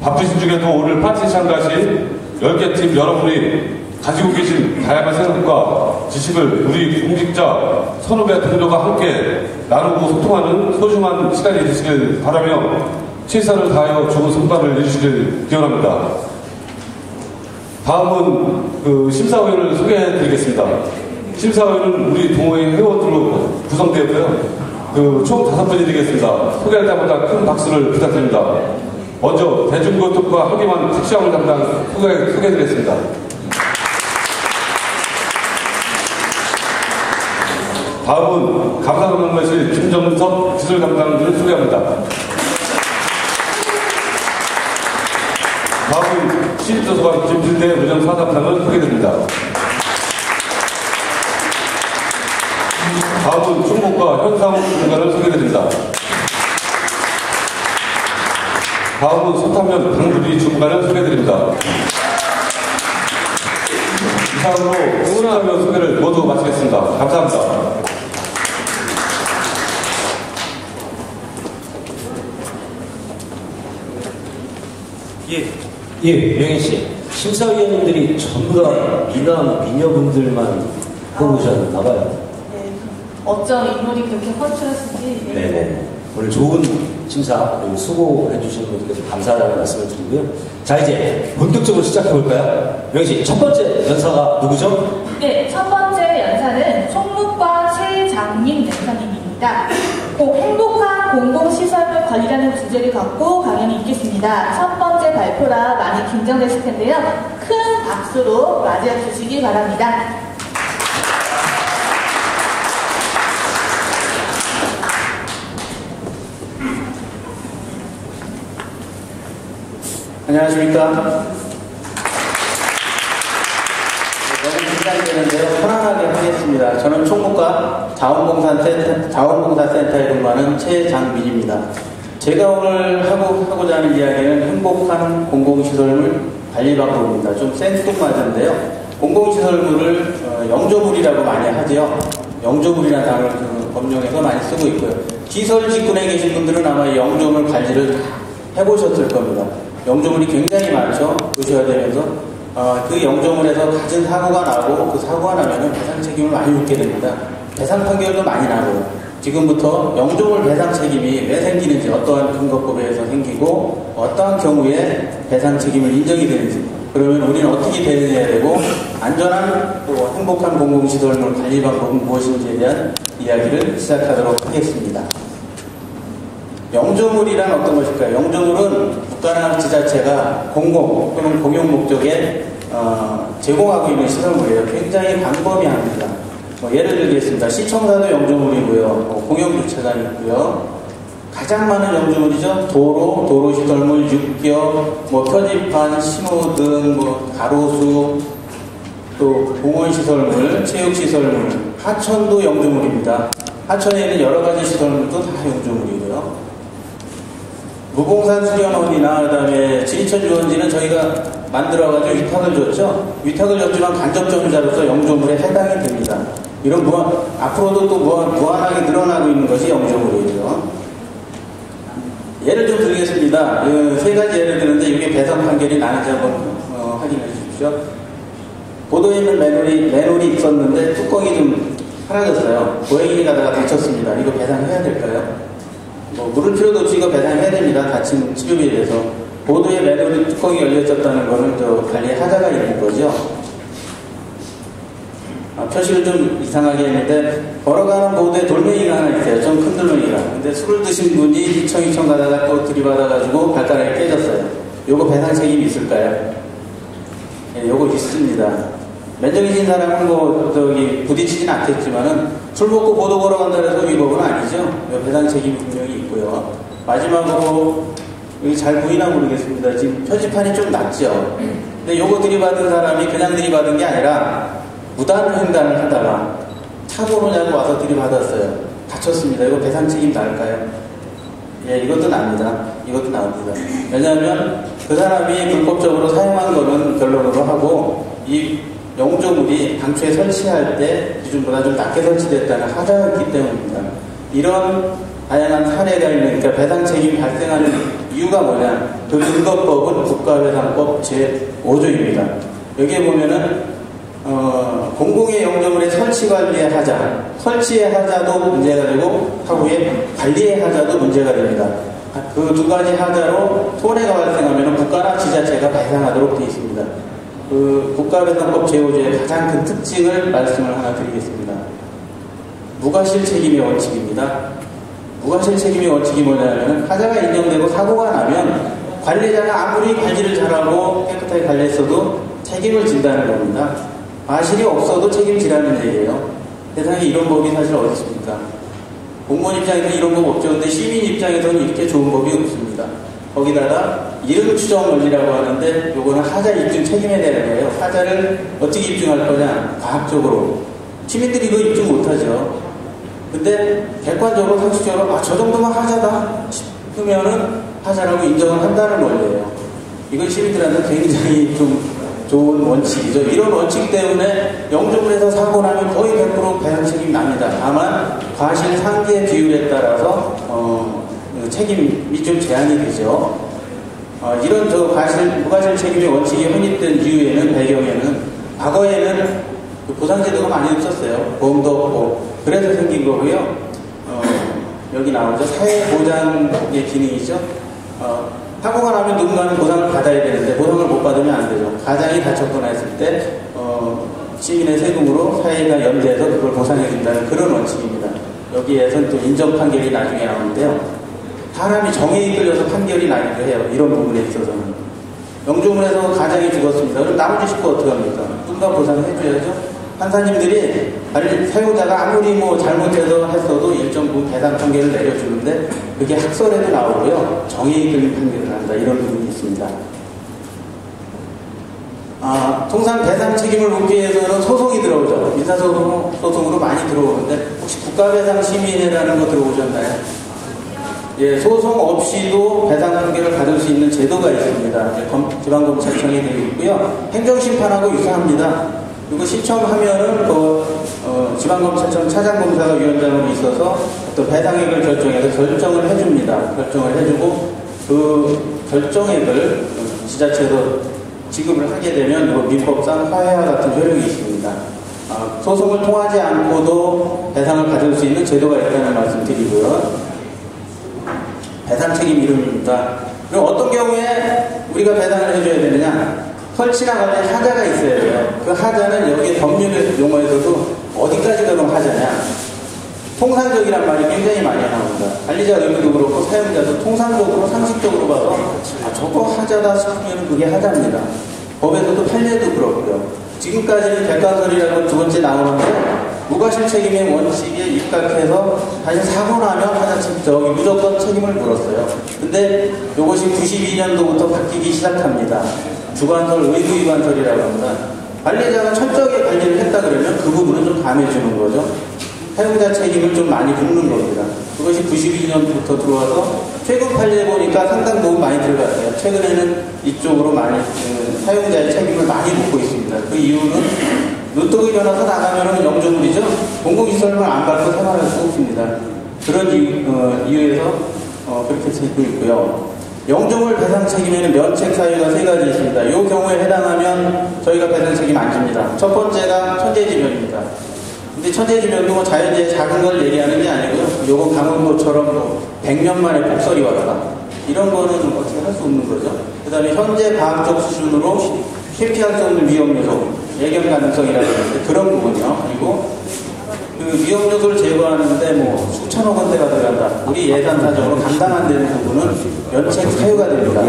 바쁘신 중에도 오늘 파티에 참가하신 10개 팀 여러분이 가지고 계신 다양한 생각과 지식을 우리 공직자 선후배 동료가 함께 나누고 소통하는 소중한 시간이 되시길 바라며 최선을 다하여 좋은 성과를 내주시길 기원합니다. 다음은 심사위원을 소개해드리겠습니다. 심사위원은 우리 동호회 회원들로 구성되었고요. 총 5분이 되겠습니다. 소개할 때마다 큰 박수를 부탁드립니다. 먼저 대중교통과 항기만 택시화물 담당 소개해드리겠습니다. 다음은 감사감독실 김정섭 기술 담당들을 소개합니다. 다음은 신입도서관 김필대 운영사 담당을 소개드립니다. 다음은 총무과 현상욱 중간을 소개드립니다. 다음은 소탕면 강주리 중간을 소개드립니다. 이상으로 소탕면 소개를 모두 마치겠습니다. 감사합니다. 예, 명희씨. 심사위원님들이 전부 다 미녀분들만 뽑으셨나봐요. 네, 어쩜 인물이 그렇게 헛출했는지. 네네. 오늘 좋은 심사 그리고 수고해 주시는 분들께 감사하다는 말씀을 드리고요. 자, 이제 본격적으로 시작해 볼까요? 명희씨, 첫 번째 연사가 누구죠? 네, 첫 번째 연사는 총무과 최장님 연사님입니다. 꼭 행복한 공공시설물 관리라는 주제를 갖고 강연이 있겠습니다. 첫 번째 발표라 많이 긴장되실 텐데요. 큰 박수로 맞이해 주시기 바랍니다. 안녕하십니까. 너무 긴장되는데요. 편안하게 하겠습니다. 저는 총무과 자원봉사센터에 근무하는 최장민입니다. 제가 오늘 하고자 하는 이야기는 행복한 공공시설물 관리방법입니다. 좀 생뚱맞은데요. 공공시설물을 영조물이라고 많이 하죠. 영조물이라는 단어를 법령에서 많이 쓰고 있고요. 시설 직군에 계신 분들은 아마 영조물 관리를 해보셨을 겁니다. 영조물이 굉장히 많죠. 도시화되면서 그 영조물에서 갖은 사고가 나고 그 사고가 나면 배상 책임을 많이 묻게 됩니다. 배상 판결도 많이 나고요. 지금부터 영조물 배상 책임이 왜 생기는지, 어떠한 근거법에 의해서 생기고 어떠한 경우에 배상 책임을 인정이 되는지, 그러면 우리는 어떻게 대응해야 되고 안전한 또 행복한 공공시설물 관리 방법은 무엇인지에 대한 이야기를 시작하도록 하겠습니다. 영조물이란 어떤 것일까요? 영조물은 국가나 지자체가 공공 또는 공용 목적에 제공하고 있는 시설물이에요. 굉장히 광범위합니다. 예를 들겠습니다. 시청사도 영조물이고요. 공영주차장이 있고요. 가장 많은 영조물이죠. 도로시설물, 육교, 표지판, 신호등, 가로수, 또 공원시설물, 체육시설물, 하천도 영조물입니다. 하천에 있는 여러가지 시설물도 다 영조물이고요. 무공산 수련원이나 그다음에 지리천주원지는 저희가 만들어가지고 위탁을 줬죠. 위탁을 줬지만 간접점유자로서 영조물에 해당이 됩니다. 이런 앞으로도 또 무한하게 늘어나고 있는 것이 영조물이죠. 예를 좀 드리겠습니다. 세 가지 예를 드는데 이게 배상 판결이 나는지 한번 확인해 주십시오. 보도에 있는 맨홀이 있었는데 뚜껑이 좀 사라졌어요. 고양이 가다가 다쳤습니다. 이거 배상해야 될까요? 물을 필요도 없이 이거 배상해야 됩니다. 다친 치료비에 대해서. 보도에 맨홀이 뚜껑이 열렸었다는 거는 관리에 하자가 있는 거죠. 표시를 좀 이상하게 했는데 걸어가는 보도에 돌멩이가 하나 있어요. 좀 큰 돌멩이가. 근데 술을 드신 분이 휘청휘청 가다가 또 들이받아가지고 발가락이 깨졌어요. 요거 배상 책임이 있을까요? 예, 요거 있습니다. 면적이신 사람은 부딪히진 않겠지만은 술 먹고 보도 걸어간다 해서 위법은 아니죠. 배상 책임이 분명히 있고요. 마지막으로 여기 잘 보이나 모르겠습니다. 지금 표지판이 좀 낮죠. 근데 요거 들이받은 사람이 그냥 들이받은 게 아니라 무단 횡단을 하다가 차도로냐고 와서 들이받았어요. 다쳤습니다. 이거 배상 책임 나을까요? 예, 이것도 납니다. 이것도 나옵니다. 왜냐하면 그 사람이 불법적으로 사용한 거는 결론으로 하고 이 영조물이 당초에 설치할 때 기준보다 좀 낮게 설치됐다는 하자였기 때문입니다. 이런 다양한 사례가 있는, 그러니까 배상 책임이 발생하는 이유가 뭐냐? 그 근거법은 국가배상법 제5조입니다. 여기에 보면은 공공의 영조물의 설치 관리의 하자, 설치의 하자도 문제가 되고 하후에 관리의 하자도 문제가 됩니다. 그 두 가지 하자로 손해가 발생하면 국가나 지자체가 배상하도록 되어 있습니다. 그 국가배상법 제5조의 가장 큰 특징을 말씀을 하나 드리겠습니다. 무과실 책임의 원칙입니다. 무과실 책임의 원칙이 뭐냐면 하자가 인정되고 사고가 나면 관리자가 아무리 관리를 잘하고 깨끗하게 관리했어도 책임을 진다는 겁니다. 과실이 없어도 책임지라는 얘기예요. 세상에 이런 법이 사실 어디 있습니까? 공무원 입장에서는 이런 법 없죠. 근데 시민 입장에서는 이렇게 좋은 법이 없습니다. 거기다가 이름 추정 논리라고 하는데 요거는 하자 입증 책임에 대한 거예요. 하자를 어떻게 입증할 거냐? 과학적으로. 시민들이 이거 입증 못하죠. 근데 객관적으로 상식적으로 저 정도면 하자다 싶으면은 하자라고 인정을 한다는 원리예요. 이건 시민들한테 굉장히 좀 좋은 원칙이죠. 이런 원칙 때문에 영조물에서 사고 나면 거의 100% 배상 책임이 납니다. 다만 과실 상계 비율에 따라서 책임이 좀 제한이 되죠. 이런 무과실 책임의 원칙이 확립된 이유에는 배경에는 과거에는 보상제도가 많이 없었어요. 보험도 없고 그래서 생긴 거고요. 여기 나오죠. 사회보장의 기능이죠. 사고가 나면 누군가는 보상을 받아야 되는데 보상을 못 받으면 안 되죠. 가장이 다쳤거나 했을 때 시민의 세금으로 사회가 연대해서 그걸 보상해 준다는 그런 원칙입니다. 여기에서는 또 인정 판결이 나중에 나오는데요. 사람이 정에 이끌려서 판결이 나기도 해요. 이런 부분에 있어서는. 영조물에서 가장이 죽었습니다. 그럼 나머지 식구 어떻게 합니까? 누군가 보상을 해줘야죠. 판사님들이 사용자가 아무리 잘못해서 했어도 일정 부분 배상 판결을 내려주는데 그게 학설에도 나오고요. 정에 이끌린 판결을 한다. 이런 부분이 있습니다. 통상 배상 책임을 묻기 위해서는 소송이 들어오죠. 민사소송으로 많이 들어오는데 혹시 국가배상심의회라는 거 들어오셨나요? 예, 소송 없이도 배상 판결을 받을 수 있는 제도가 있습니다. 지방검찰청에 되어 있고요. 행정심판하고 유사합니다. 그리고 신청하면은 지방검찰청 차장검사가 위원장으로 있어서 어떤 배상액을 결정해서 결정을 해줍니다. 결정을 해주고 그 결정액을 지자체에서 지급을 하게 되면 민법상 화해와 같은 효력이 있습니다. 소송을 통하지 않고도 배상을 받을 수 있는 제도가 있다는 말씀 드리고요. 배상 책임 이름입니다. 그럼 어떤 경우에 우리가 배상을 해줘야 되느냐? 설치나 관련 하자가 있어야 돼요. 그 하자는 여기에 법률 용어에서도 어디까지가 그럼 하자냐? 통상적이란 말이 굉장히 많이 나옵니다. 관리자 의무도 그렇고 사용자도 통상적으로 상식적으로 봐서 저거 하자다 싶으면 그게 하자입니다. 법에서도 판례도 그렇고요. 지금까지는 객관설이라고 두 번째 나오는데 무과실 책임의 원칙에 입각해서 사실 사고 나면 저기 무조건 책임을 물었어요. 근데 이것이 92년도부터 바뀌기 시작합니다. 주관설 의무 위반설이라고 합니다. 관리자가 철저하게 관리를 했다 그러면 그 부분은 좀 감해주는 거죠. 사용자 책임을 좀 많이 묻는 겁니다. 그것이 92년부터 들어와서 최근 판례 보니까 상당 부분 많이 들어갔어요. 최근에는 이쪽으로 많이 사용자의 책임을 많이 묻고 있습니다. 그 이유는 눈독이 변해서 나가면은 영조물이죠. 공공시설만 안 밟고 생활할 수 없습니다. 그런 이유에서 그렇게 되고 있고요. 영조물 배상 책임에는 면책 사유가 3가지 있습니다. 이 경우에 해당하면 저희가 배상 책임 안 집니다. 첫 번째가 천재지변입니다. 근데 천재지변도 자연재해 작은 걸 얘기하는 게 아니고요. 요거 강원도처럼 100년 만에 폭설이 왔다. 이런 거는 어떻게 할 수 없는 거죠. 그 다음에 현재 과학적 수준으로 회피할 수 없는 위험 요소, 예견 가능성이라는 그런 부분이요. 그리고 그 위험 요소를 제거하는데 수천억 원대가 들어간다. 우리 예산사정으로 감당 안 되는 부분은 면책 사유가 됩니다.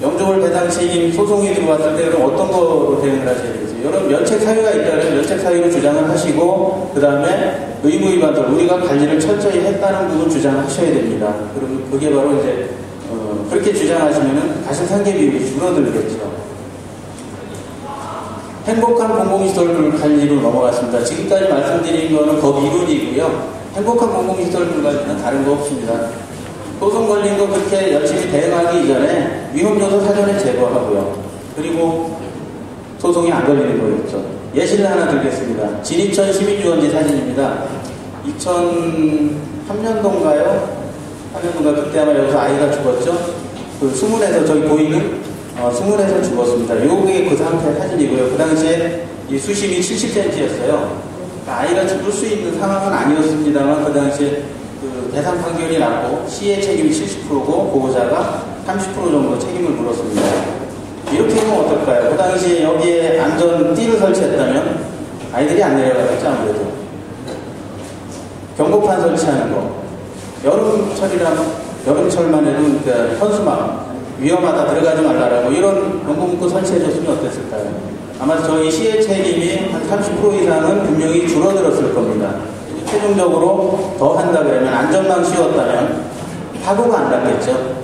영조물 배상 책임 소송이 들어왔을 때 그럼 어떤 거로 대응을 하셔야 되겠어요? 여러분 면책 사유가 있다면 면책 사유로 주장을 하시고 그 다음에 의무 위반설 우리가 관리를 철저히 했다는 부분 주장하셔야 됩니다. 그러면 그게 바로 이제 그렇게 주장하시면은 과실 상계 비율이 줄어들겠죠. 행복한 공공시설물 관리로 넘어갔습니다. 지금까지 말씀드린 거는 법 이론이고요. 행복한 공공시설물 관리는 다른 거 없습니다. 소송 걸린 거 그렇게 열심히 대응하기 이전에 위험요소 사전에 제거하고요. 그리고 소송이 안 걸리는 거였죠. 예시를 하나 들겠습니다. 진입천 시민유원지 사진입니다. 2003년도인가요? 3년도인가 그때 아마 여기서 아이가 죽었죠? 그 수문에서 저기 보이는 수문에서 죽었습니다. 요게 그 상태 사진이고요. 그 당시에 이 수심이 70cm였어요. 아이가 죽을 수 있는 상황은 아니었습니다만 그 당시에 그 배상 판결이 났고 시의 책임이 70%고 보호자가 30% 정도 책임을 물었습니다. 이렇게 하면 어떨까요? 그 당시에 여기에 안전띠를 설치했다면 아이들이 안 내려가겠죠, 아무래도. 경고판 설치하는 거. 여름철만 해도 그러니까 현수막 위험하다 들어가지 말라라고 이런 경고문구 설치해줬으면 어땠을까요? 아마 저희 시의 책임이 한 30% 이상은 분명히 줄어들었을 겁니다. 최종적으로 더 한다 그러면 안전망 씌웠다면 사고가 안 났겠죠.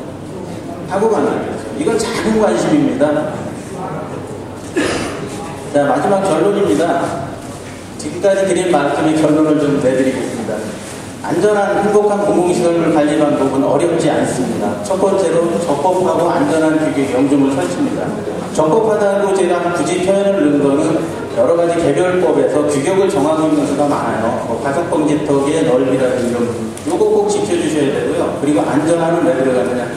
사고가 안 났겠죠. 이건 작은 관심입니다. 자, 마지막 결론입니다. 지금까지 드린 말씀의 결론을 좀 내드리겠습니다. 안전한 행복한 공공시설물 관리 방법은 어렵지 않습니다. 첫 번째로 적법하고 안전한 규격 영점을 설치입니다. 적법하다고 제가 굳이 표현을 넣은 거는 여러 가지 개별법에서 규격을 정하고 있는 수가 많아요. 가석방지턱의 넓이라든지 요거 꼭 지켜주셔야 되고요. 그리고 안전함은 왜 들어가느냐.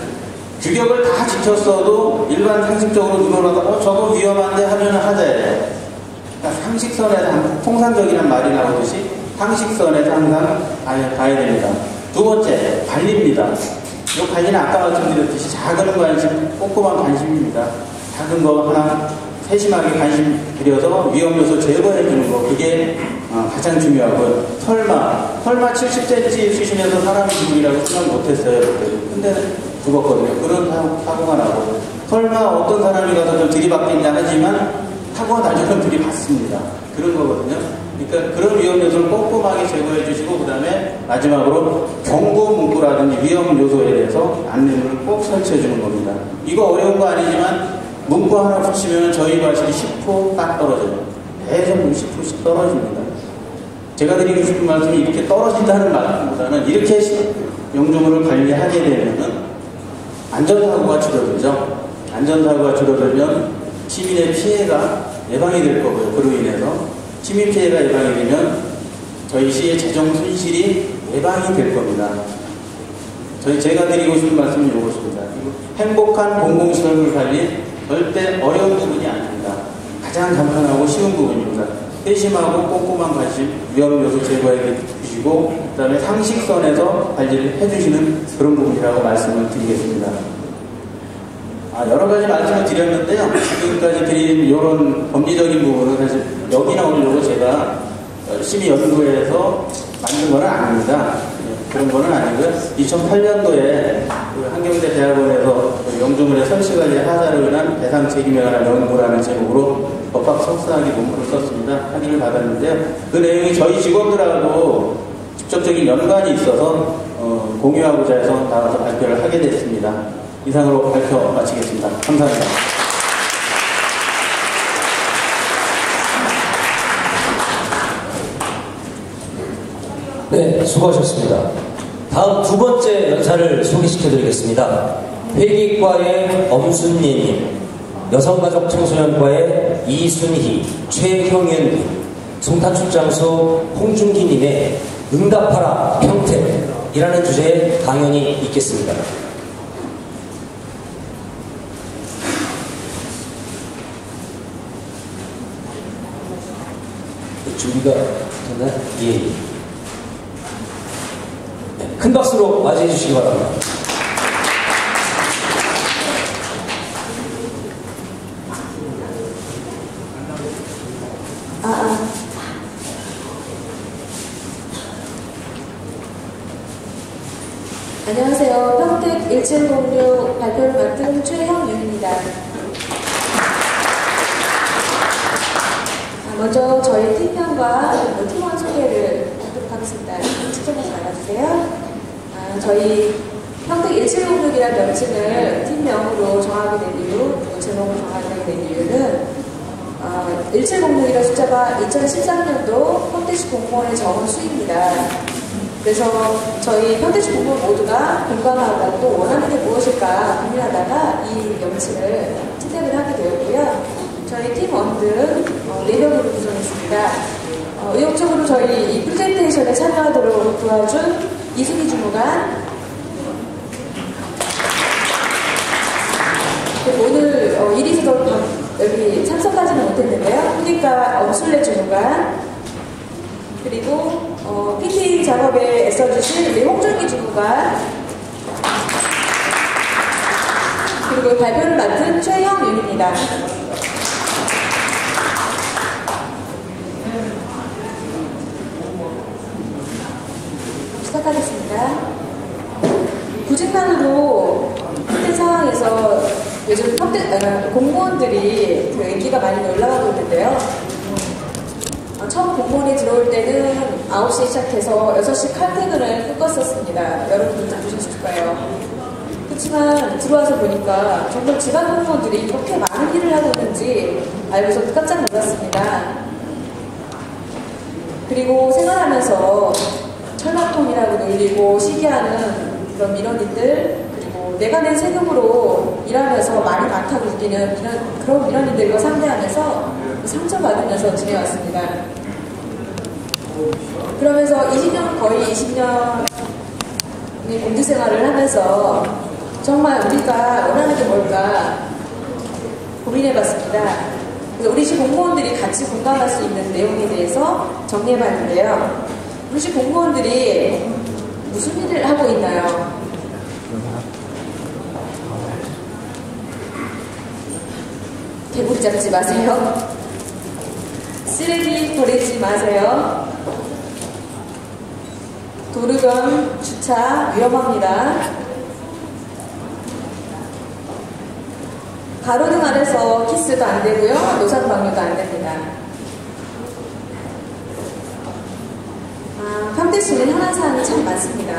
규격을 다 지켰어도 일반 상식적으로 눈으로 봐도 저거 위험한데 하면은 하자예요. 그러니까 상식선에서 통상적이란 말이 나오듯이 상식선에서 항상 가야 됩니다. 두 번째, 관리입니다. 이 관리는 아까 말씀드렸듯이 작은 관심, 꼼꼼한 관심입니다. 작은 거 하나 세심하게 관심 들여서 위험 요소 제거해 주는 거, 그게 가장 중요하고요. 설마 70cm 수심에서 사람이 죽으리라고 생각 못했어요. 근데 죽었거든요. 그런 사고가 나고, 설마 어떤 사람이 가서 좀 들이받겠냐 하지만 사고가 나중에 들이받습니다. 그런 거거든요. 그러니까 그런 위험 요소를 꼼꼼하게 제거해 주시고, 그 다음에 마지막으로 경고 문구라든지 위험 요소에 대해서 안내문을 꼭 설치해 주는 겁니다. 이거 어려운 거 아니지만 문구 하나 붙이면 저희 과실이 10% 딱 떨어져요. 계속 10%씩 떨어집니다. 제가 드리고 싶은 말씀이 이렇게 떨어진다는 말보다는 이렇게 영조물을 관리하게 되면은 안전사고가 줄어들죠. 안전사고가 줄어들면 시민의 피해가 예방이 될 거고요. 그로 인해서 시민 피해가 예방이 되면 저희 시의 재정 손실이 예방이 될 겁니다. 제가 드리고 싶은 말씀은 이것입니다. 행복한 공공시설물 관리 절대 어려운 부분이 아닙니다. 가장 간편하고 쉬운 부분입니다. 세심하고 꼼꼼한 관심, 위험 요소 제거해 주시고, 그 다음에 상식선에서 관리를 해주시는 그런 부분이라고 말씀을 드리겠습니다. 여러 가지 말씀을 드렸는데요. 지금까지 드린 이런 법리적인 부분은 사실 여기 나오려고 제가 열심히 연구해서 만든 건 아닙니다. 그런 거는 아니고요. 2008년도에 한경대 대학원에서 영조물의 설치관리 하자로 인한 배상 책임에 관한 연구라는 제목으로 법학 석사학위 논문을 썼습니다. 학위를 받았는데요. 그 내용이 저희 직원들하고 직접적인 연관이 있어서 공유하고자 해서 나와서 발표를 하게 됐습니다. 이상으로 발표 마치겠습니다. 감사합니다. 네, 수고하셨습니다. 다음 두 번째 연사를 소개시켜드리겠습니다. 회계과의 엄순예님, 여성가족청소년과의 이순희, 최형윤, 송탄출장소 홍준기님의 응답하라 평택이라는 주제의 강연이 있겠습니다. 준비가 됐나요? 예. 큰 박수로 맞이해 주시기 바랍니다. 안녕하세요. 평택 1706 발표를 맡은 최형윤입니다. 먼저 저희 팀명과 팀원 소개를 하도록 하겠습니다. 측정해서 알아주세요. 저희 평택 1706이라는 명칭을 팀명으로 정하게 된 이유, 제목을 정하게 된 이유는 1706이라는 숫자가 2013년도 평택시 공무원의 정원 수입니다. 그래서 저희 평택시 공무원 모두가 공감하고 또 원하는 게 무엇일까 고민하다가 이 명칭을 채택을 하게 되었고요. 저희 팀원들은 4명으로 구성했습니다. 의욕적으로 저희 이 프레젠테이션에 참여하도록 도와준 이승희 주무관, 오늘 이리저도 여기 참석하지는 못했는데요. 후니까 엄술래 주무관, 그리고 PT 작업에 애써주신 우리 홍준기 주무관, 그리고 발표를 맡은 최형윤입니다. 시작하겠습니다. 구직난으로 힘든 상황에서 요즘 공무원들이 그 인기가 많이 올라가고 있는데요. 처음 공무원에 들어올 때는 9시에 시작해서 6시 칼퇴근을 꿈꿨었습니다. 여러분들도 보셨을 거예요. 그렇지만 들어와서 보니까 정말 지방 공무원들이 이렇게 많은 일을 하고 있는지 알고서 깜짝 놀랐습니다. 그리고 생활하면서 철밥통이라고 놀리고 시기하는 그런 민원인들, 그리고 내가 낸 세금으로 일하면서 말이 많다고 느끼는 그런 민원인들과 상대하면서 상처받으면서 지내왔습니다. 그러면서 거의 20년의 공직생활을 하면서 정말 우리가 원하는 게 뭘까 고민해봤습니다. 그래서 우리 시 공무원들이 같이 공감할 수 있는 내용에 대해서 정리해봤는데요. 우리 시 공무원들이 무슨 일을 하고 있나요? 개구리 잡지 마세요. 쓰레기 버리지 마세요. 도로변 주차 위험합니다. 가로등 아래서 키스도 안 되고요. 노상 방류도 안 됩니다. 평택시는 현안 사항이 참 많습니다.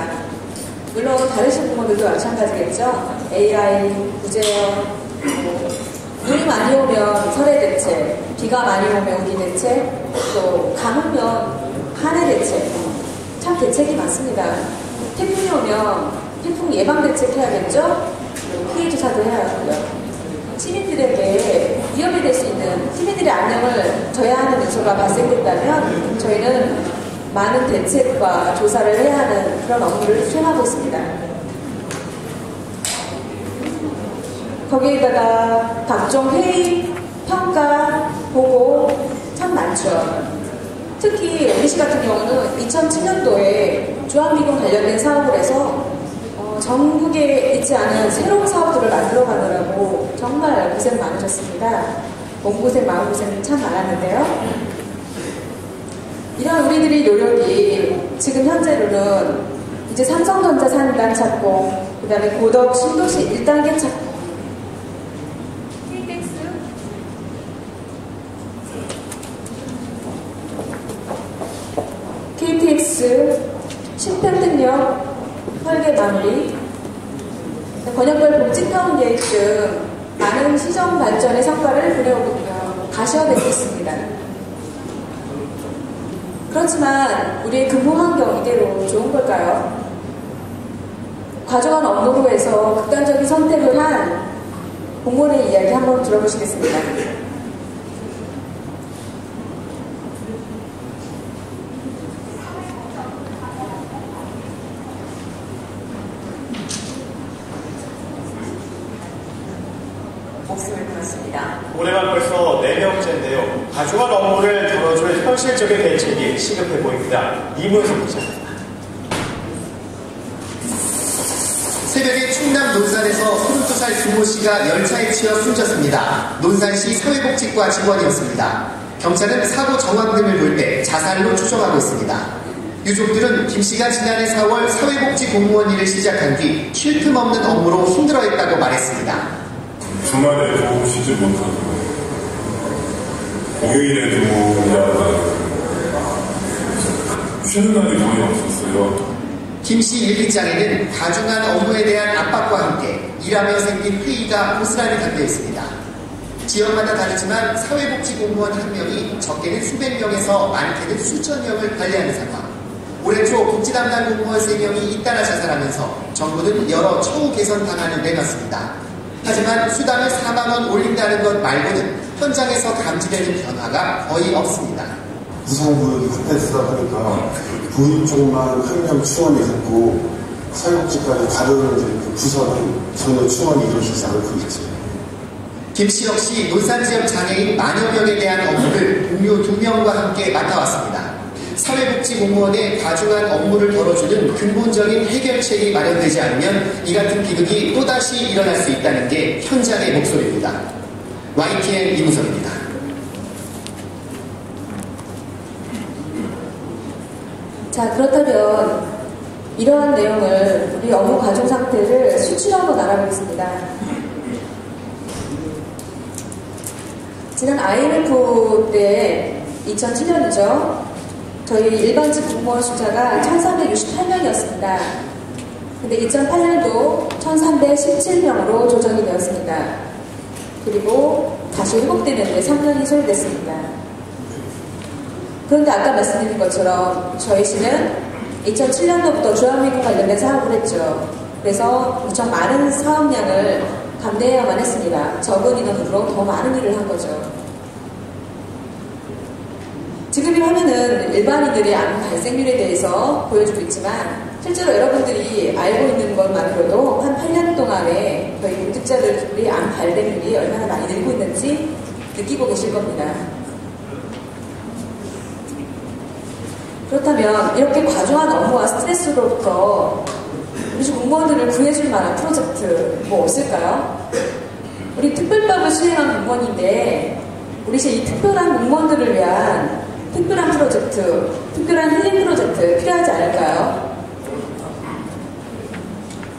물론 다르신 부모들도 마찬가지겠죠. AI, 구제역, 눈이 많이 오면 설해 대책, 비가 많이 오면 우기 대책, 또 가뭄면 한해 대책, 참 대책이 많습니다. 태풍이 오면 태풍 예방 대책 해야겠죠? 피해 조사도 해야 하고요. 시민들에게 위협이 될 수 있는 시민들의 안녕을 져야 하는 요소가 발생된다면 저희는 많은 대책과 조사를 해야 하는 그런 업무를 수행하고 있습니다. 거기에다가 각종 회의, 평가, 보고 참 많죠. 특히 MBC 같은 경우는 2007년도에 주한미군 관련된 사업을 해서 전국에 있지 않은 새로운 사업들을 만들어가느라고 정말 고생 많으셨습니다. 몸고생, 마음고생 참 많았는데요. 이런 우리들의 노력이 지금 현재로는 이제 삼성전자 산단 착공, 그 다음에 고덕 신도시 1단계 착공, KTX 신평택역 설계 마무리, 권역별 복지타운 계획 등 많은 시정 발전의 성과를 가시화되고 있습니다. 그렇지만 우리의 근무 환경 이대로 좋은 걸까요? 과중한 업무로 해서 극단적인 선택을 한 공무원의 이야기 한번 들어보시겠습니다. 목숨을 끊었습니다. 올해만 벌써 4명째인데요. 과중한 업무를 덜어줄 현실적인 대책이 시급해 보입니다. 이문석 기자입니다. 새벽에 충남 논산에서 32살 주모 씨가 열차에 치여 숨졌습니다. 논산시 사회복지과 직원이었습니다. 경찰은 사고 정황 등을 볼 때 자살로 추정하고 있습니다. 유족들은 김 씨가 지난해 4월 사회복지 공무원 일을 시작한 뒤 쉴 틈 없는 업무로 힘들어했다고 말했습니다. 주말에도 쉬지 못하고 공휴일에도 쉬는 날이 거의 없었어요. 김 씨 일기장에는 가중한 업무에 대한 압박과 함께 일하며 생긴 회의가 고스란히 담겨 있습니다. 지역마다 다르지만 사회복지 공무원 한 명이 적게는 수백 명에서 많게는 수천 명을 관리하는 상황. 올해 초 복지 담당 공무원 3명이 잇따라 자살하면서 정부는 여러 처우 개선 방안을 내놨습니다. 하지만 수당을 4만 원 올린다는 것 말고는 현장에서 감지되는 변화가 거의 없습니다. 무상교육이 급했다 보니까 교육 쪽만 학령 충원이 됐고 사회복지까지 다른 이제 그 부서는 전혀 충원이 이루어지지 않고 있죠. 김시혁 씨 논산지역 장애인 만여 명에 대한 업무를 동료 2명과 함께 맡아왔습니다. 사회복지 공무원의 과중한 업무를 덜어주는 근본적인 해결책이 마련되지 않으면 이 같은 비극이 또다시 일어날 수 있다는 게 현장의 목소리입니다. YTN 이무섭입니다. 자, 그렇다면 이러한 내용을 우리 업무 과중 상태를 수치로 한번 알아보겠습니다. 지난 IMF 때 2007년이죠. 저희 일반직 공무원 숫자가 1368명이었습니다. 근데 2008년도 1317명으로 조정이 되었습니다. 그리고 다시 회복되는데 3년이 소요됐습니다. 그런데 아까 말씀드린 것처럼 저희 시는 2007년도부터 주한미군 관련된 사업을 했죠. 그래서 무척 많은 사업량을 감내해야만 했습니다. 적은 인원으로 더 많은 일을 한 거죠. 지금 이 화면은 일반인들의 암 발생률에 대해서 보여주고 있지만 실제로 여러분들이 알고 있는 것만으로도 한 8년 동안에 저희 공직자들의 암 발생률이 얼마나 많이 늘고 있는지 느끼고 계실 겁니다. 그렇다면 이렇게 과중한 업무와 스트레스로부터 우리 공무원들을 구해줄 만한 프로젝트 뭐 없을까요? 우리 특별법을 시행한 공무원인데 우리 이 특별한 공무원들을 위한 특별한 프로젝트, 특별한 힐링 프로젝트 필요하지 않을까요?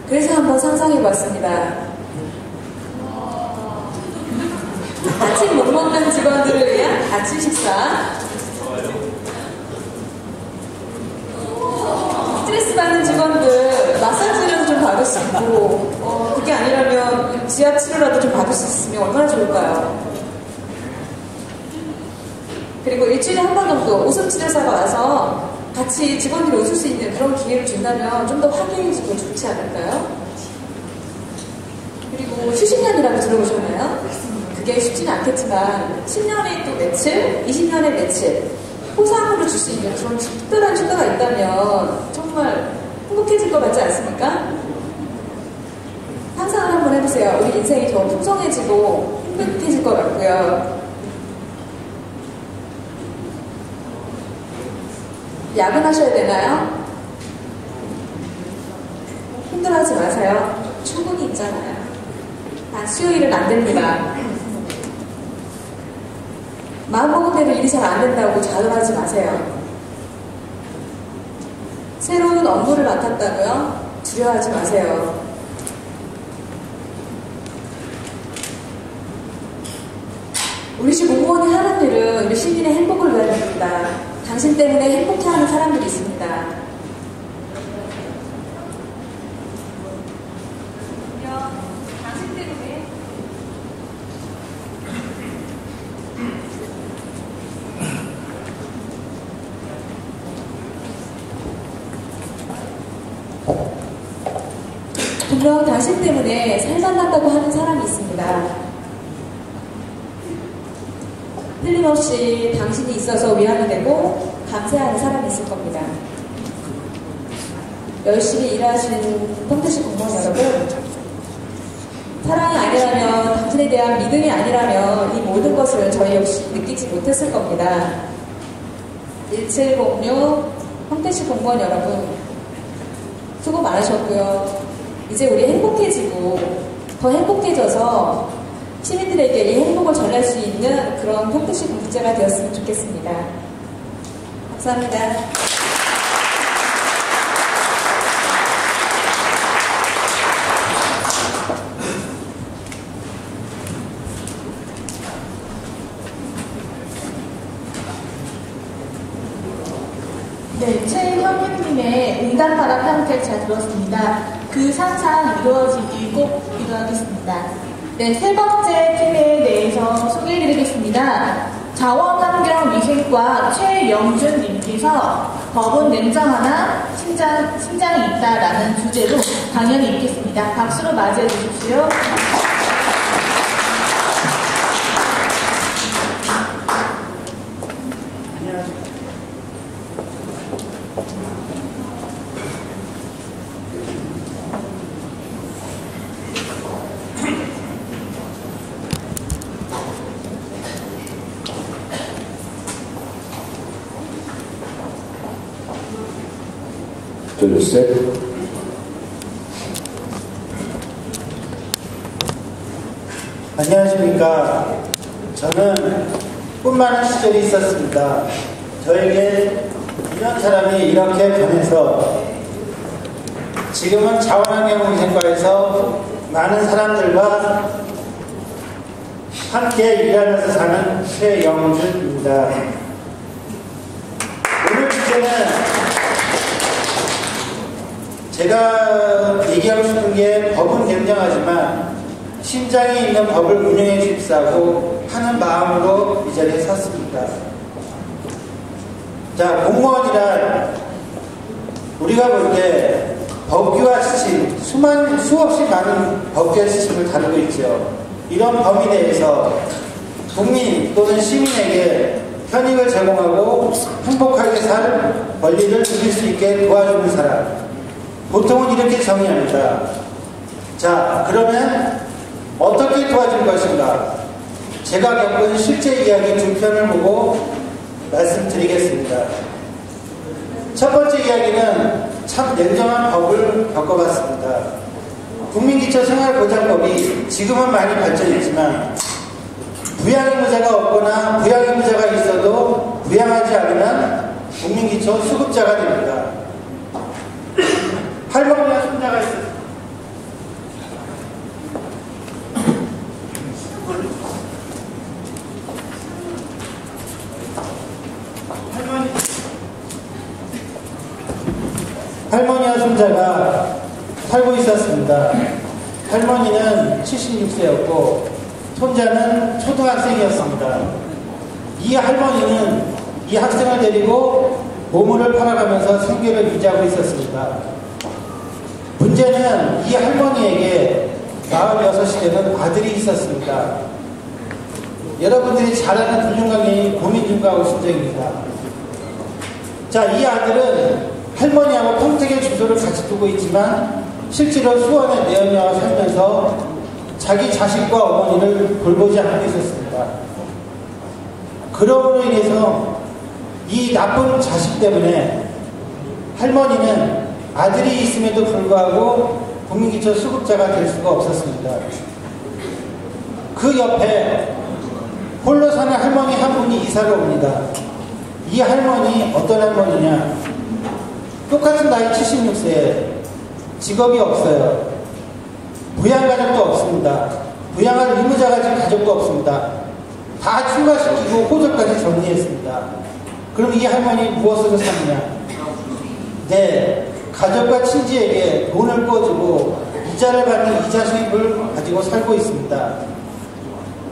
그래서 한번 상상해봤습니다. 아침 못 먹는 직원들을 위한 아침 식사, 스트레스 받는 직원들 마사지라도 좀 받을 수 있고 그게 아니라면 지압 치료라도 좀 받을 수 있으면 얼마나 좋을까요? 그리고 일주일에 한 번 정도 웃음치료사가 와서 같이 직원들이 웃을 수 있는 그런 기회를 준다면 좀 더 화기애애지고 좋지 않을까요? 그리고 휴식년이라고 들어보셨나요? 그게 쉽지는 않겠지만 10년에 또 며칠, 20년에 며칠 포상으로 줄 수 있는 그런 특별한 휴가가 있다면 정말 행복해질 것 같지 않습니까? 상상을 한번 해보세요. 우리 인생이 더 풍성해지고 행복해질 것 같고요. 야근하셔야 되나요? 힘들어하지 마세요. 충분히 있잖아요. 단 수요일은 안 됩니다. 마음먹은 대로 일이 잘 안 된다고 좌절하지 마세요. 새로운 업무를 맡았다고요? 두려워하지 마세요. 우리 시 공무원이 하는 일은 우리 시민의 행복을 위한 일입니다. 당신 때문에 행복해하는 사람들이 있습니다. 당신 때문에 분명 당신 때문에 살만났다고 하는 사람이 있습니다. 틀림없이 당신이 있어서 위안이 되고 감사하는 사람이 있을 겁니다. 열심히 일하시는 평택시 공무원 여러분, 사랑이 아니라면, 당신에 대한 믿음이 아니라면 이 모든 것을 저희 역시 느끼지 못했을 겁니다. 1706 평택시 공무원 여러분, 수고 많으셨고요. 이제 우리 행복해지고 더 행복해져서 시민들에게 이 행복을 전할 수 있는 그런 평택시 공직자가 되었으면 좋겠습니다. 감사합니다. 네, 최현민님의 응답하라 평택 잘 들었습니다. 그 상상 이루어지길 꼭 기도하겠습니다. 네, 세 번째 팀에 대해서 소개해드리겠습니다. 자원환경위생과 최영준님께서 법은 냉정하나 심장이 있다라는 주제로 강연이 있겠습니다. 박수로 맞이해 주십시오. 둘, 셋. 안녕하십니까. 저는 꿈 많은 시절이 있었습니다. 저에게 이런 사람이 이렇게 변해서 지금은 자원환경위생과에서 많은 사람들과 함께 일하면서 사는 최영준입니다. 오늘 주제는 제가 얘기하고 싶은 게 법은 굉장하지만 심장이 있는 법을 운영해 주십사고 하는 마음으로 이 자리에 섰습니다. 자, 공무원이란 우리가 볼 때 법규와 지침, 수없이 많은 법규와 지침을 다루고 있죠. 이런 범위 내에서 국민 또는 시민에게 편익을 제공하고 행복하게 살 권리를 누릴 수 있게 도와주는 사람, 보통은 이렇게 정의합니다. 자, 그러면 어떻게 도와줄 것인가? 제가 겪은 실제 이야기 두 편을 보고 말씀드리겠습니다. 첫 번째 이야기는 참 냉정한 법을 겪어봤습니다. 국민기초생활보장법이 지금은 많이 발전했지만 부양의무자가 없거나 부양의무자가 있어도 부양하지 않으면 국민기초 수급자가 됩니다. 할머니와 손자가 있습니다. 할머니와 손자가 살고 있었습니다. 할머니는 76세였고 손자는 초등학생이었습니다. 이 할머니는 이 학생을 데리고 보물을 팔아가면서 생계를 유지하고 있었습니다. 문제는 이 할머니에게 46이 되는 아들이 있었습니다. 여러분들이 잘 아는 불륜관계인 고민중과하고 순정입니다. 자, 이 아들은 할머니하고 평택의 주소를 같이 두고 있지만 실제로 수원의 내연녀와 살면서 자기 자식과 어머니를 돌보지 않고 있었습니다. 그럼으로 인해서 이 나쁜 자식 때문에 할머니는 아들이 있음에도 불구하고 국민기초 수급자가 될 수가 없었습니다. 그 옆에 홀로 사는 할머니 한 분이 이사를 옵니다. 이 할머니 어떤 할머니냐? 똑같은 나이 76세, 직업이 없어요. 부양가족도 없습니다. 부양할 의무자가 지금 가족도 없습니다. 다 출가시키고 호적까지 정리했습니다. 그럼 이 할머니 무엇으로 사느냐? 네, 가족과 친지에게 돈을 꿔주고 이자를 받는 이자 수입을 가지고 살고 있습니다.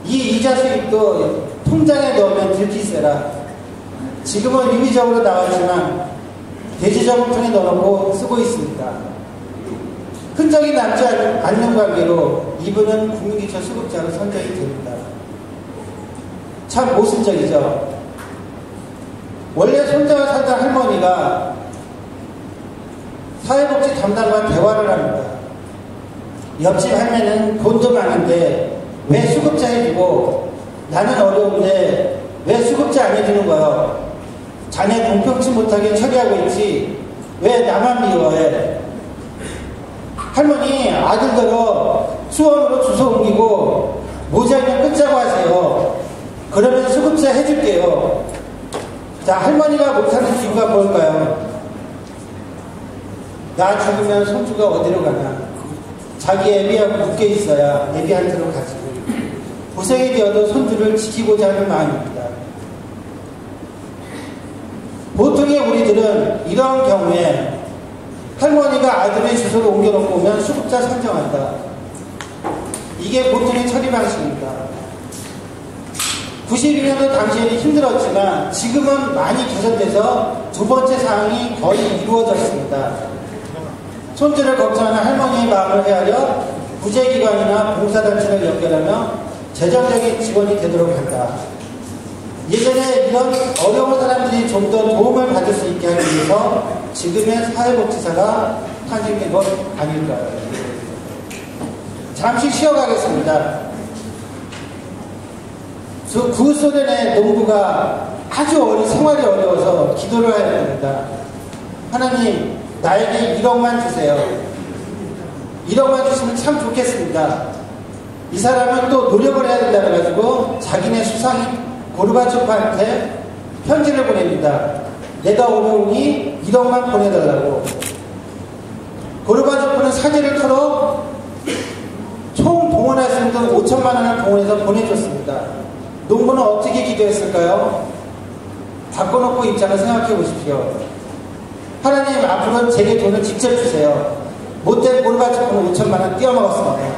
이 이자 수입도 통장에 넣으면 들기세라. 지금은 임의적으로 나왔지만 대지저금통에 넣어놓고 쓰고 있습니다. 흔적이 남지 않는 관계로 이분은 국민기초 수급자로 선정이 됩니다. 참 모순적이죠. 원래 손자가 살던 할머니가 사회복지 담당과 대화를 합니다. 옆집 할매는 돈도 많은데 왜 수급자 해주고 나는 어려운데 왜 수급자 안 해주는 거야? 자네 공평치 못하게 처리하고 있지 왜 나만 미워해? 할머니 아들들어 수원으로 주소 옮기고 모자이면 끊자고 하세요. 그러면 수급자 해줄게요. 자, 할머니가 못하는 이유가 뭘까요? 나 죽으면 손주가 어디로 가나? 자기 애비하고 묶여 있어야 애비한테로 가지. 고생이 되어도 손주를 지키고자 하는 마음입니다. 보통의 우리들은 이런 경우에 할머니가 아들의 주소를 옮겨놓고 오면 수급자 선정한다. 이게 보통의 처리 방식입니다. 92년도 당시에는 힘들었지만 지금은 많이 개선돼서 두 번째 사항이 거의 이루어졌습니다. 손주를 걱정하는 할머니의 마음을 헤아려 구제기관이나 봉사단체를 연결하며 재정적인 지원이 되도록 한다. 예전에 이런 어려운 사람들이 좀 더 도움을 받을 수 있게 하기 위해서 지금의 사회복지사가 탄생된 것 아닐까요? 잠시 쉬어가겠습니다. 구소련의 농부가 아주 생활이 어려워서 기도를 해야 됩니다. 하나님, 나에게 1억만 주세요. 1억만 주시면 참 좋겠습니다. 이 사람은 또 노력을 해야 된다 그래가지고 자기네 수상인 고르바초프한테 편지를 보냅니다. 내가 어려우니 1억만 보내달라고. 고르바초프는 사제를 털어 총 동원할 수 있는 5천만 원을 동원해서 보내줬습니다. 농부는 어떻게 기도했을까요? 바꿔놓고 입장을 생각해 보십시오. 하나님, 앞으로는 제게 돈을 직접 주세요. 못된 고르바초프는 5천만 원 띄어먹었습니다.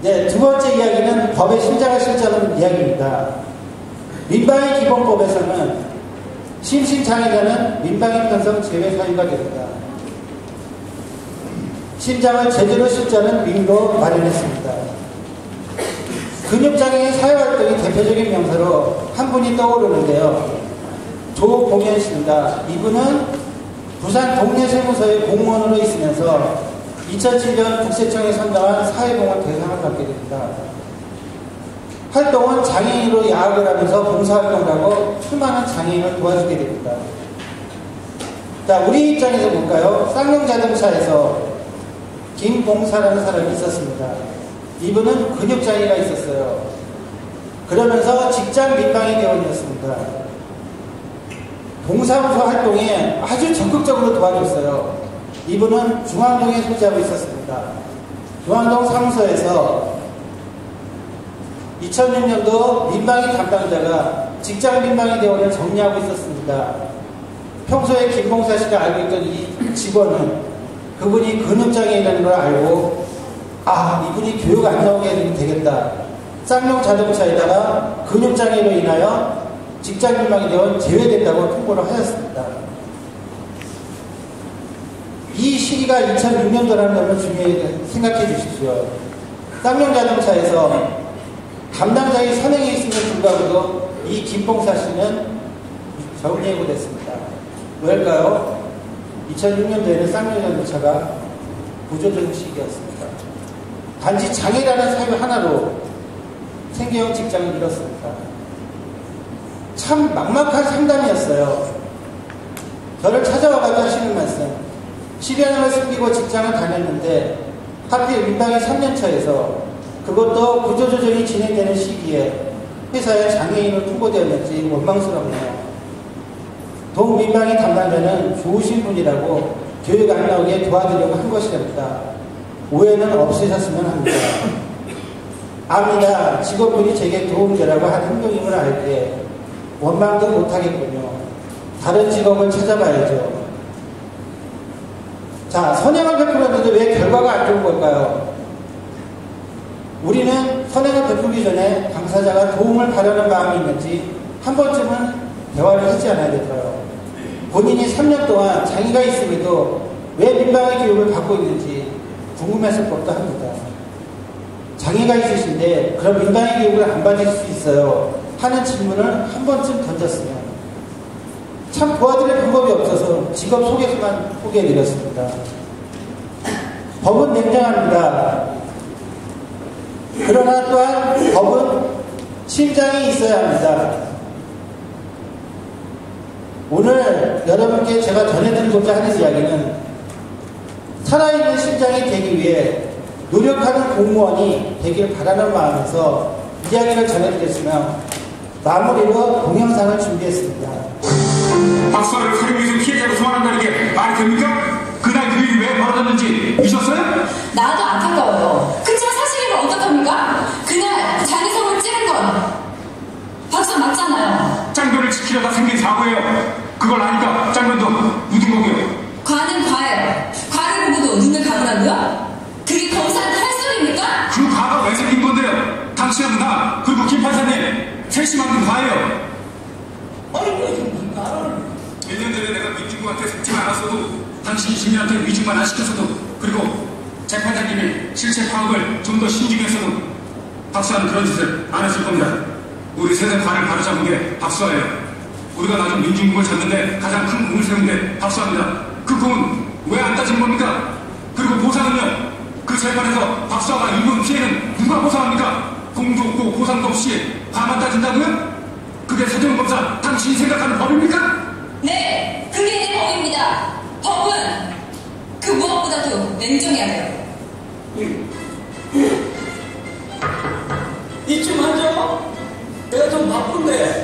네, 두 번째 이야기는 법의 심장을 실천하는 이야기입니다. 민방위 기본법에서는 심신장애자는 민방위 편성 제외 사유가 됩니다. 심장을 제대로 실천하는 민로 마련했습니다. 근육장애의 사회활동의 대표적인 명사로 한 분이 떠오르는데요. 조봉현 씨입니다. 이분은 부산 동래세무서의 공무원으로 있으면서 2007년 국세청에 선정한 사회공헌 대상을 받게 됩니다. 활동은 장애인으로 야학을 하면서 봉사활동을 하고 수많은 장애인을 도와주게 됩니다. 자, 우리 입장에서 볼까요? 쌍용자동차에서 김봉사라는 사람이 있었습니다. 이분은 근육장애가 있었어요. 그러면서 직장 민방위 대원이었습니다. 봉사부서 활동에 아주 적극적으로 도와줬어요. 이분은 중앙동에 소지하고 있었습니다. 중앙동 사무소에서 2006년도 민방위 담당자가 직장 민방위 대원을 정리하고 있었습니다. 평소에 김봉사 씨가 알고 있던 이 직원은 그분이 근육장애인이라는 걸 알고 이분이 교육 안 나오게 해주면 되겠다. 쌍용 자동차에다가 근육장애로 인하여 직장 민방위 대원 제외된다고 통보를 하였습니다. 이 시기가 2006년도라는 점을 중요히 생각해 주십시오. 쌍용 자동차에서 담당자의 선행에 있음에도 불구하고도 이 김봉사 씨는 정리해고됐습니다. 왜일까요? 2006년도에는 쌍용 자동차가 구조조정 시기였습니다. 단지 장애라는 사유 하나로 생계형 직장을 잃었습니다. 참 막막한 상담이었어요. 저를 찾아와가지고 하시는 말씀. 10여년을 숨기고 직장을 다녔는데 하필 민방위 3년차에서 그것도 구조조정이 진행되는 시기에 회사에 장애인으로 통보되었는지 원망스럽네요. 동민방위 담당자는 좋으신 분이라고 교육 안 나오게 도와드리려고 한 것이랍니다. 오해는 없으셨으면 합니다. 압니다. 직원분이 제게 도움되라고 한 행동임을 알 때 원망도 못하겠군요. 다른 직업을 찾아봐야죠. 자, 선행을 베풀었는데 왜 결과가 안 좋은 걸까요? 우리는 선행을 베풀기 전에 당사자가 도움을 바라는 마음이 있는지 한 번쯤은 대화를 하지 않아야 될까요? 본인이 3년 동안 장애가 있음에도 왜 민방위 교육을 받고 있는지 궁금했을 법도 합니다. 장애가 있으신데 그럼 민방위 교육을 안 받을 수 있어요? 하는 질문을 한 번쯤 던졌으면 참 도와드릴 방법이 없어서 직업 소개서만 소개해드렸습니다. 법은 냉정합니다. 그러나 또한 법은 심장이 있어야 합니다. 오늘 여러분께 제가 전해드리고자 하는 이야기는 살아있는 심장이 되기 위해 노력하는 공무원이 되길 바라는 마음에서 이야기를 전해드렸으며 마무리로 동영상을 준비했습니다. 박수아를 사령기에서 피해자로 소환한다는 게 말이 됩니까? 그날 그 일이 왜 벌어졌는지 미셨어요? 나도 안타까워요. 그치만 사실이면 어떡합니까? 그날 장애성을 찌른 건 박수아 맞잖아요. 짱돌을 지키려다 생긴 사고예요. 그걸 아니까 짱돌도 묻은 거고요. 과는 과예요. 과를 보고도 눈을 감으라고요? 그게 검사한테 할 소리입니까? 그 과가 왜 생긴 건데요? 당신은 나 그리고 김 판사님 셋이 만든 과예요. 아니 뭐 1년 전에 내가 민중국한테 속지 않았어도 당신이 시민한테 위증만 안 시켰어도 그리고 재판장님이 실체 파악을 좀 더 신중했어도 박수아는 그런 짓을 안 했을 겁니다. 우리 세대 관을 바로잡은 게 박수아예요. 우리가 나중 민중국을 잡는데 가장 큰 공을 세운 게 박수아입니다. 그 공은 왜 안 따진 겁니까? 그리고 보상은요? 그 재판에서 박수아가 입은 피해는 누가 보상합니까? 공도 없고 보상도 없이 과만 따진다고요? 그게 서대문 검사 당신이 생각하는 법입니까? 네, 그게 그러니까 법은 그 무엇보다도 냉정해야 돼요. 이쯤 앉아. 내가 좀 바쁜데.